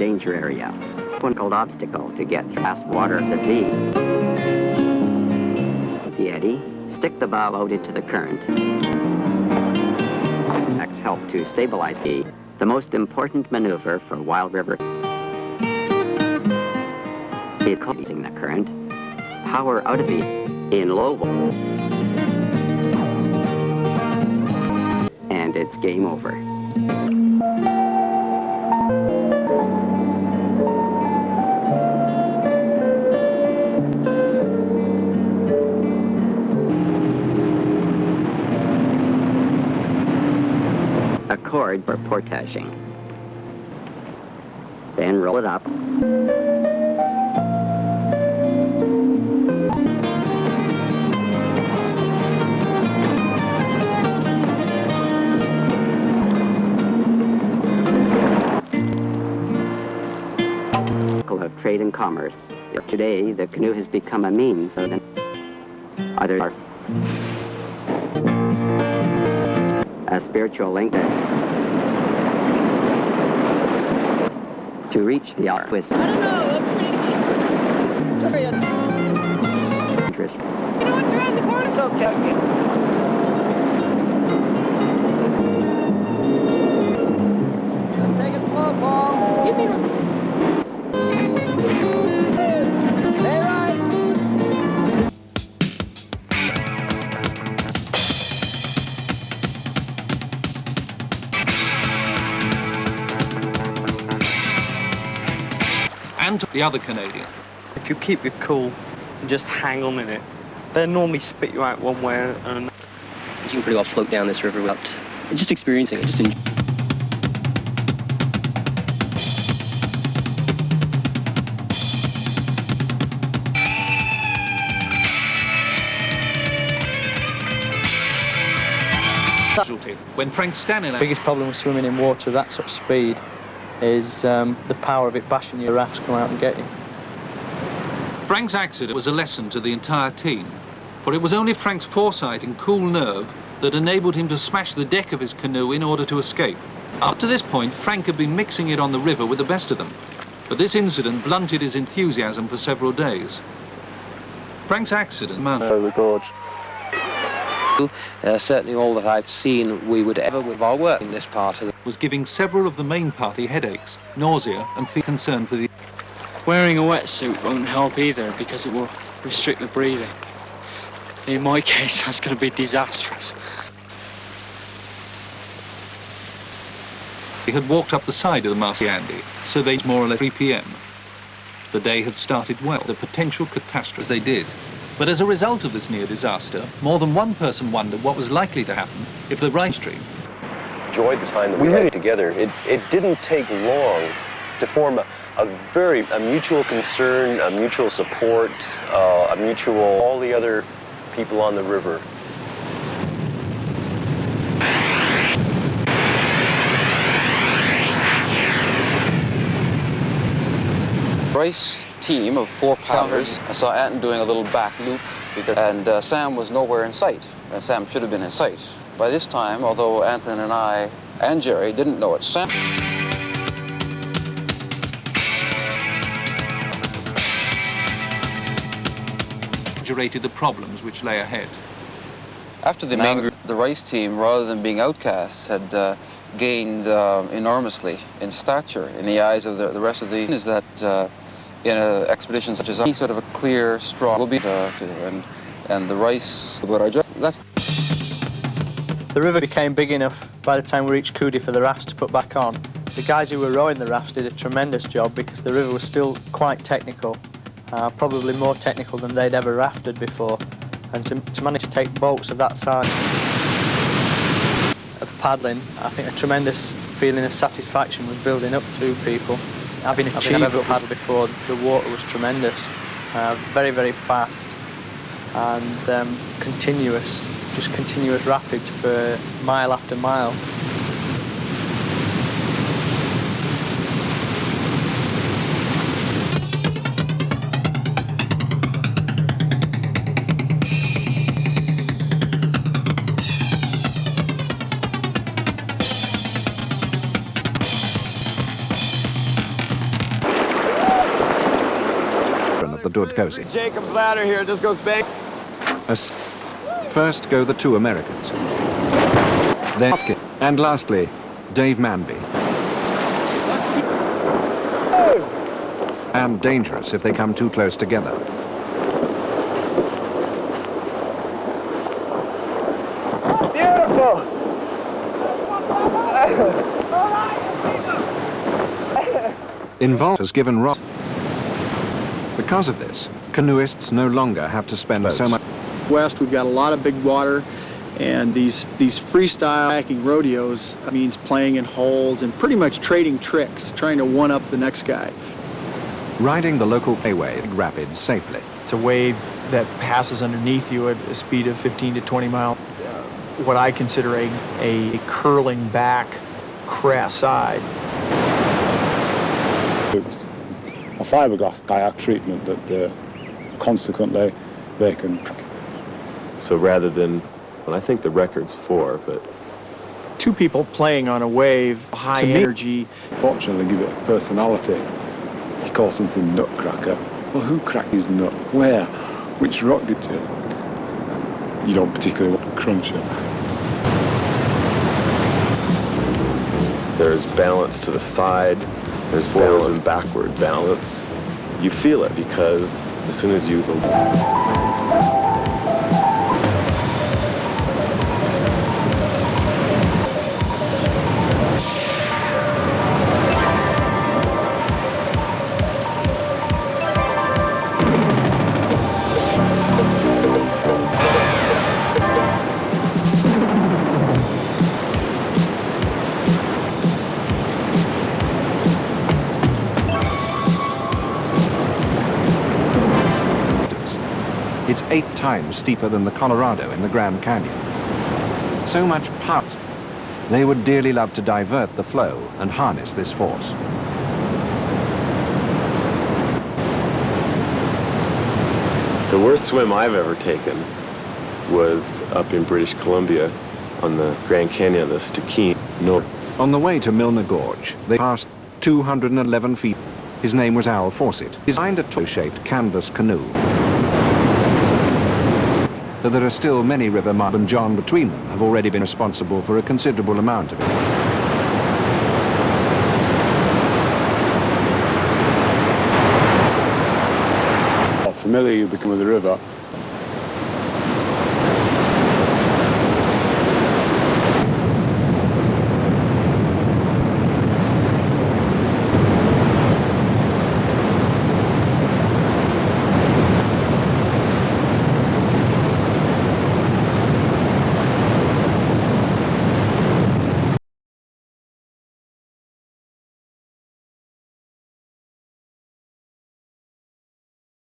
danger area. One called obstacle to get past water at the V. The eddy, stick the bow out into the current. X help to stabilize the most important maneuver for wild river. Using the current, power out of the in low, and it's game over. A cord for portaging. Then roll it up. Of trade and commerce. Today, the canoe has become a means of a spiritual link to reach the twist. I don't know, just interest. You know what's around the corner? It's okay. Just take it slow, Paul. You mean... And the other Canadian. If you keep your cool and just hang on in it, they'll normally spit you out one way or another. You can pretty well float down this river without just experiencing it, When Frank's standing The biggest problem with swimming in water at that sort of speed is the power of it bashing your raft to come out and get you. Frank's accident was a lesson to the entire team, for it was only Frank's foresight and cool nerve that enabled him to smash the deck of his canoe in order to escape. Up to this point, Frank had been mixing it on the river with the best of them, but this incident blunted his enthusiasm for several days. Frank's accident... the gorge. certainly all that I've seen we would ever with our work in this part of was giving several of the main party headaches, nausea and concern for the... Wearing a wetsuit won't help either because it will restrict the breathing. In my case, that's going to be disastrous. They had walked up the side of the Marcy Andy, so they more or less 3 p.m. The day had started well, the potential catastrophe as they did. But as a result of this near disaster, more than one person wondered what was likely to happen if the right stream. Enjoyed the time that we had together. It didn't take long to form a mutual concern, a mutual support, all the other people on the river. Race team of 4-pounders. I saw Anton doing a little back loop, and Sam was nowhere in sight, and Sam should have been in sight. By this time, although Anton and I and Jerry didn't know it, Sam... ...exaggerated the problems which lay ahead. After the main group, the race team, rather than being outcasts, had gained enormously in stature in the eyes of the rest of the... is that in an expedition such as any sort of a clear, strong... will be and the race... But I just... that's... The river became big enough by the time we reached Coody for the rafts to put back on. The guys who were rowing the rafts did a tremendous job because the river was still quite technical, probably more technical than they'd ever rafted before. And to manage to take boats of that size of paddling, I think a tremendous feeling of satisfaction was building up through people. Having achieved what paddle before, the water was tremendous, very, very fast and continuous, just continuous rapids for mile after mile. the Dud Kosi. Jacob's ladder here, just goes bang. First go the two Americans. Then Hopkins. And lastly, Dave Manby. And dangerous if they come too close together. Beautiful! Involved has given rock. Because of this, canoeists no longer have to spend so much. West, we've got a lot of big water, and these freestyle kayaking rodeos means playing in holes and pretty much trading tricks, trying to one-up the next guy. Riding the local wave rapids safely. It's a wave that passes underneath you at a speed of 15 to 20 miles. What I consider a curling back crest side. It's a fiberglass kayak treatment that consequently they can. So rather than, well, I think the record's 4, but Two people playing on a wave, high energy. Fortunately, give it a personality. You call something nutcracker. Well, who cracked his nut? Where? Which rock did it? You don't particularly want to crunch it. there's balance to the side, there's forward and backward balance. You feel it because as soon as you... It's 8 times steeper than the Colorado in the Grand Canyon. So much power. They would dearly love to divert the flow and harness this force. The worst swim I've ever taken was up in British Columbia on the Grand Canyon, the Stikine North. On the way to Milner Gorge, they passed 211 feet. His name was Al Fawcett. He designed a toe-shaped canvas canoe. Though there are still many river Marb and John between them have already been responsible for a considerable amount of it. The familiar you become with the river,